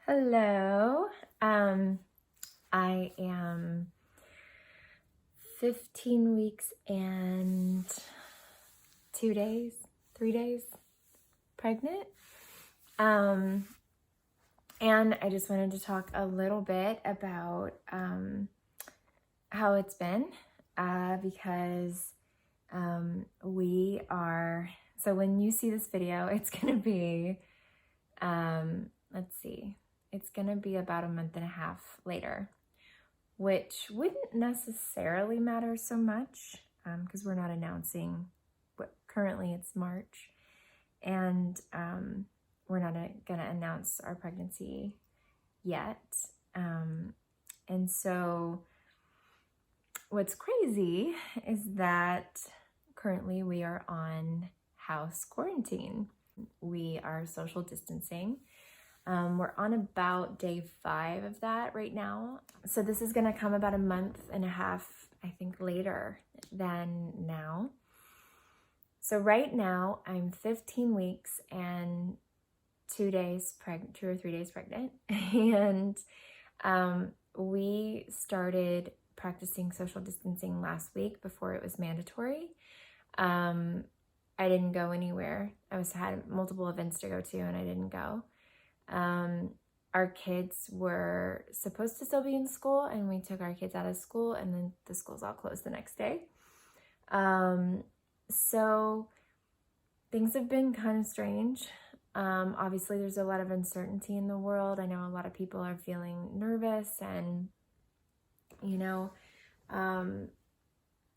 Hello. I am 15 weeks and 3 days pregnant. And I just wanted to talk a little bit about how it's been because so when you see this video, it's going to be, it's going to be about a month and a half later, which wouldn't necessarily matter so much because we're not announcing currently it's March, and we're not going to announce our pregnancy yet. And so what's crazy is that currently we are on house quarantine. We are social distancing. We're on about day 5 of that right now. So this is going to come about a month and a half, I think, later than now. So right now I'm 15 weeks and 2 or 3 days pregnant. And we started practicing social distancing last week before it was mandatory. I didn't go anywhere. I had multiple events to go to and I didn't go. Our kids were supposed to still be in school, and we took our kids out of school, and then the schools all closed the next day. So things have been kind of strange. Obviously there's a lot of uncertainty in the world. I know a lot of people are feeling nervous, and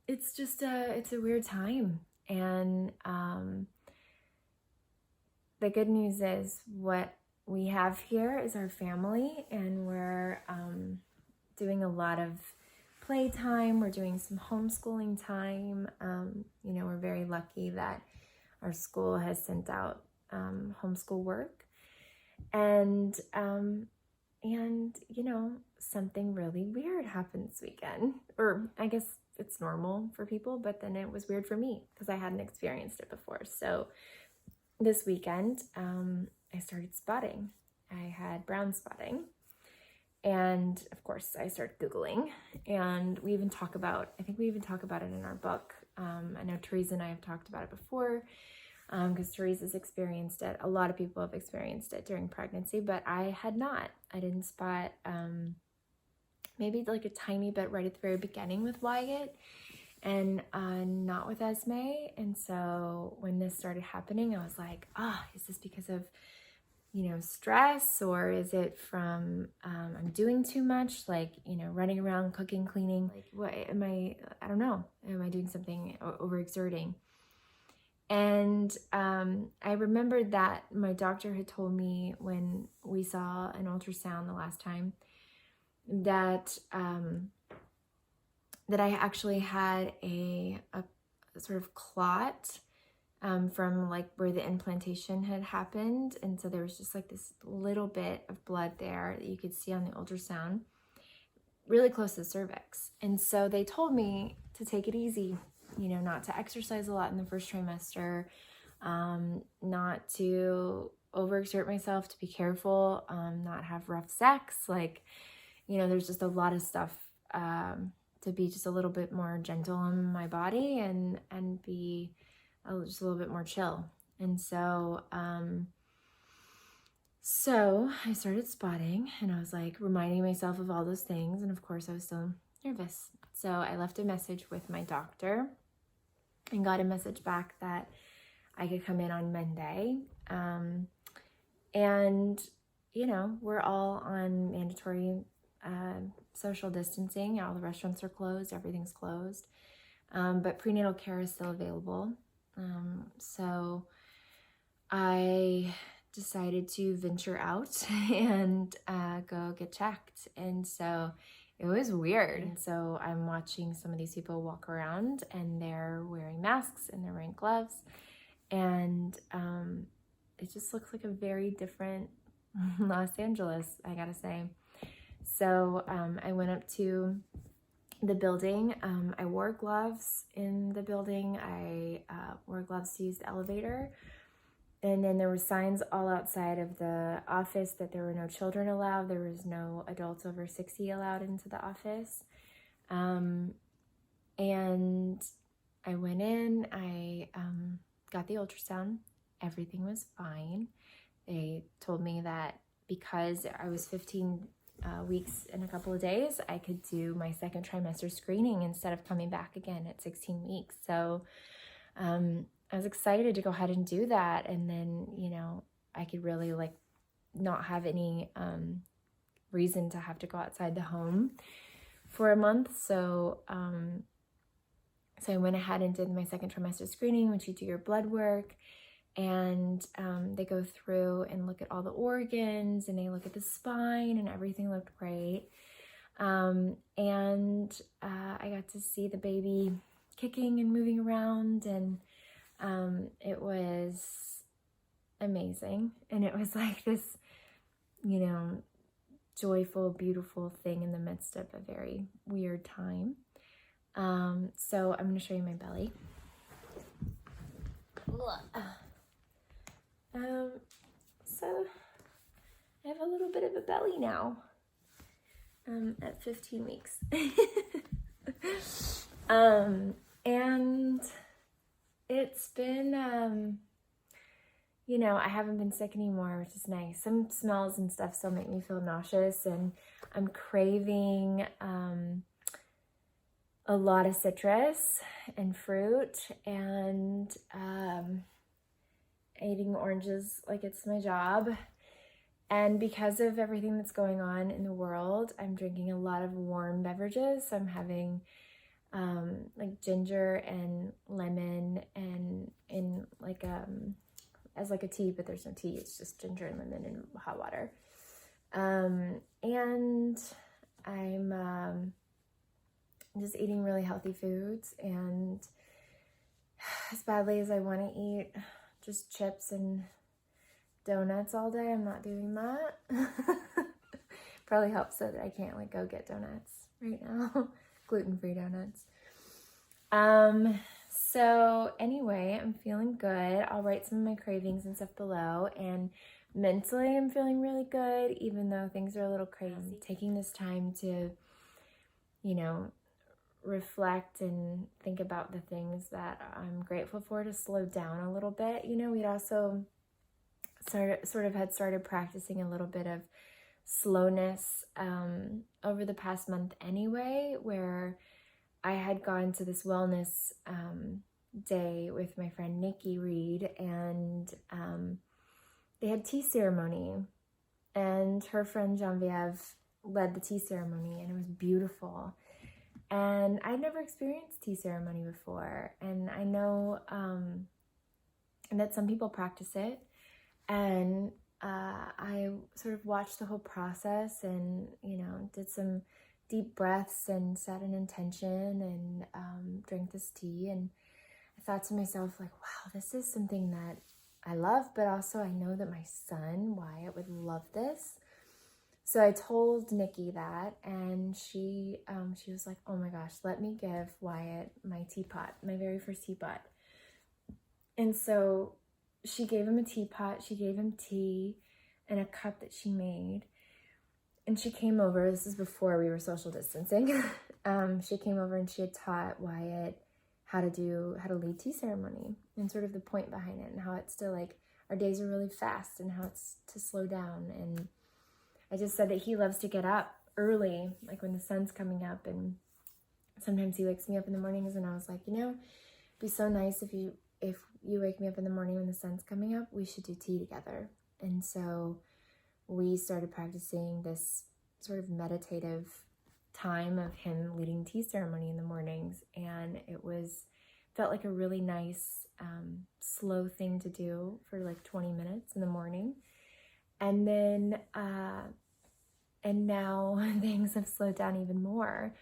it's a weird time. And the good news is what we have here is our family, and we're doing a lot of playtime. We're doing some homeschooling time. We're very lucky that our school has sent out homeschool work, and something really weird happened this weekend, or I guess it's normal for people, but then it was weird for me because I hadn't experienced it before. So this weekend, I started spotting. I had brown spotting. And of course I started Googling, and I think we even talk about it in our book. I know Teresa and I have talked about it before because Teresa's experienced it. A lot of people have experienced it during pregnancy, but I had not. I didn't spot maybe like a tiny bit right at the very beginning with Wyatt, and not with Esme. And so when this started happening, I was like, is this because of stress, or is it from I'm doing too much, like running around, cooking, cleaning? Like, what am I don't know, am I doing something, overexerting? And I remembered that my doctor had told me when we saw an ultrasound the last time that that I actually had a sort of clot from like where the implantation had happened. And so there was just like this little bit of blood there that you could see on the ultrasound, really close to the cervix. And so they told me to take it easy, not to exercise a lot in the first trimester, not to overexert myself, to be careful, not have rough sex. Like, there's just a lot of stuff to be just a little bit more gentle on my body and be just a little bit more chill. And so I started spotting, and I was like reminding myself of all those things, and of course I was still nervous. So I left a message with my doctor and got a message back that I could come in on Monday. And we're all on mandatory social distancing. All the restaurants are closed, everything's closed, but prenatal care is still available. So I decided to venture out and go get checked. And so it was weird. And so I'm watching some of these people walk around, and they're wearing masks and they're wearing gloves. And it just looks like a very different Los Angeles, I gotta say. So I went up to the building. I wore gloves in the building. I wore gloves to use the elevator. And then there were signs all outside of the office that there were no children allowed. There was no adults over 60 allowed into the office. And I went in, I got the ultrasound. Everything was fine. They told me that because I was 15 weeks in a couple of days, I could do my second trimester screening instead of coming back again at 16 weeks. So I was excited to go ahead and do that. And then, you know, I could really like not have any reason to have to go outside the home for a month. So, so I went ahead and did my second trimester screening, which you do your blood work, and they go through and look at all the organs, and they look at the spine, and everything looked great. I got to see the baby kicking and moving around, and it was amazing. And it was like this, you know, joyful, beautiful thing in the midst of a very weird time. So I'm going to show you my belly. So I have a little bit of a belly now, at 15 weeks. And it's been, you know, I haven't been sick anymore, which is nice. Some smells and stuff still make me feel nauseous, and I'm craving, a lot of citrus and fruit, and eating oranges like it's my job. And because of everything that's going on in the world, I'm drinking a lot of warm beverages. So I'm having like ginger and lemon, and in like as like a tea, but there's no tea, it's just ginger and lemon and hot water. And I'm just eating really healthy foods, and as badly as I want to eat just chips and donuts all day, I'm not doing that. Probably helps that I can't like go get donuts right now. Gluten-free donuts. So anyway, I'm feeling good. I'll write some of my cravings and stuff below, and mentally I'm feeling really good, even though things are a little crazy. Taking this time to, you know, reflect and think about the things that I'm grateful for, to slow down a little bit. You know, we'd also started practicing a little bit of slowness over the past month anyway, where I had gone to this wellness day with my friend Nikki Reed, and they had tea ceremony, and her friend Genevieve led the tea ceremony, and it was beautiful. And I'd never experienced tea ceremony before, and I know that some people practice it, and I sort of watched the whole process, and, you know, did some deep breaths and set an intention, and drank this tea. And I thought to myself, like, wow, this is something that I love, but also I know that my son Wyatt would love this. So I told Nikki that, and she was like, oh my gosh, let me give Wyatt my teapot, my very first teapot. And so she gave him a teapot, she gave him tea and a cup that she made. And she came over, this is before we were social distancing. She came over and she had taught Wyatt how to lead tea ceremony, and sort of the point behind it, and how it's still like, our days are really fast, and how it's to slow down. And I just said that he loves to get up early, like when the sun's coming up, and sometimes he wakes me up in the mornings, and I was like, you know, it'd be so nice if you wake me up in the morning when the sun's coming up, we should do tea together. And so we started practicing this sort of meditative time of him leading tea ceremony in the mornings, and felt like a really nice slow thing to do for like 20 minutes in the morning. And then and now things have slowed down even more.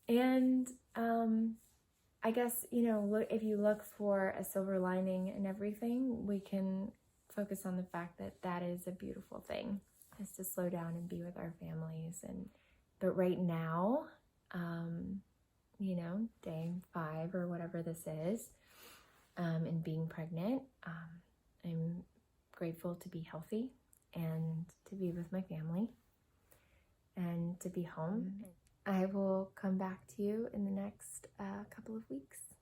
And I guess, you know, if you look for a silver lining in everything, we can focus on the fact that that is a beautiful thing, is to slow down and be with our families. But right now, you know, day 5 or whatever this is, and being pregnant, I'm grateful to be healthy and to be with my family and to be home. I will come back to you in the next couple of weeks.